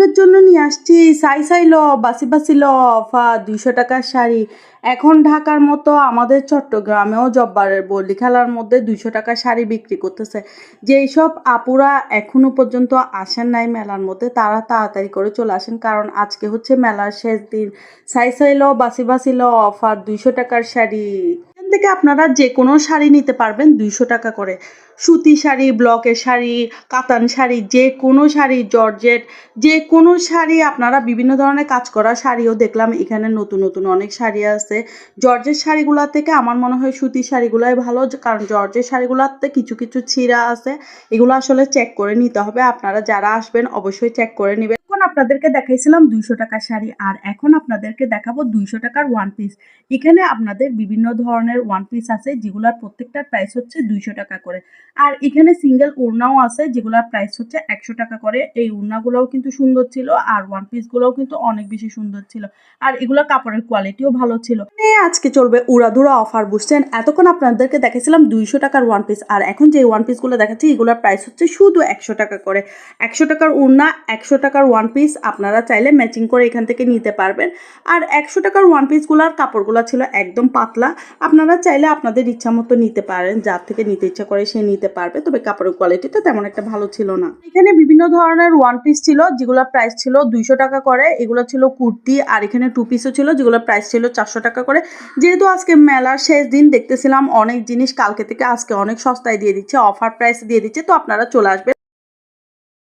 আপুদের জন্য নিয়ে আসছি সাই সাই ল বাসি বাসি ল অফা 200 টাকার শাড়ি। এখন ঢাকার মতো আমাদের চট্টগ্রামেও জব্বারের বলি খেলার মধ্যে 200 টাকার শাড়ি বিক্রি করতেছে। যেই সব আপুরা এখনো পর্যন্ত আসেন নাই মেলার মধ্যে তারা তাড়াতাড়ি করে চলে আসেন, কারণ আজকে হচ্ছে মেলার শেষ দিন। সাই সাই ল বাসি বাসি ল অফার 200 টাকার শাড়ি। এখান থেকে আপনারা যে কোনো শাড়ি নিতে পারবেন 200 টাকা করে। সুতি শাড়ি, ব্লকের শাড়ি, কাতান শাড়ি, যে কোনো শাড়ি, জর্জেট, যে কোনো শাড়ি আপনারা বিভিন্ন ধরনের কাজ করা শাড়িও দেখলাম এখানে নতুন নতুন অনেক শাড়ি আছে। জর্জের শাড়িগুলোর থেকে আমার মনে হয় সুতির শাড়িগুলোই ভালো, কারণ জর্জের শাড়িগুলোতে কিছু কিছু ছিঁড়া আছে, এগুলো আসলে চেক করে নিতে হবে। আপনারা যারা আসবেন অবশ্যই চেক করে নেবেন। এখন আপনাদেরকে দেখাইছিলাম 200 টাকার শাড়ি, আর এখন আপনাদেরকে দেখাবো 200 টাকার ওয়ান পিস। এখানে আপনাদের বিভিন্ন ধরনের ওয়ান পিস আছে যেগুলোর প্রত্যেকটার প্রাইস হচ্ছে 200 টাকা করে। আর এখানে সিঙ্গেল ওড়নাও আছে যেগুলোর প্রাইস হচ্ছে 100 টাকা করে। এই ওড়নাগুলোও কিন্তু সুন্দর ছিল, আর ওয়ান পিসগুলোও কিন্তু অনেক বেশি সুন্দর ছিল, আর এগুলো কাপড়ের কোয়ালিটিও ভালো ছিল। আজকে চলবে উড়াধুরা অফার, বুঝছেন? এতক্ষণ আপনাদেরকে দেখেছিলাম 200 টাকার ওয়ান পিস, আর এখন যে ওয়ান পিসগুলো দেখাচ্ছি এগুলোর প্রাইস হচ্ছে শুধু 100 টাকা করে। 100 টাকার ওড়না, 100 টাকার ওয়ান পিস আপনারা চাইলে ম্যাচিং করে এখান থেকে নিতে পারবেন। আর 100 টাকার ওয়ান পিসগুলোর কাপড়গুলো ছিল একদম পাতলা, আপনারা চাইলে আপনাদের ইচ্ছা মতো নিতে পারেন, যার থেকে নিতে ইচ্ছা করে সে নিতে পারবে, তবে কাপড়ের কোয়ালিটিটা তেমন একটা ভালো ছিল না। এখানে বিভিন্ন ধরনের ওয়ান পিস ছিল যেগুলোর প্রাইস ছিল 200 টাকা করে। এগুলো ছিল কুর্তি, আর এখানে টু পিসও ছিল যেগুলোর প্রাইস ছিল 400 টাকা করে। যেহেতু আজকে মেলার শেষ দিন, দেখতেছিলাম অনেক জিনিস কালকে থেকে আজকে অনেক সস্তায় দিয়ে দিচ্ছে, অফার প্রাইস দিয়ে দিচ্ছে, তো আপনারা চলে আসবেন।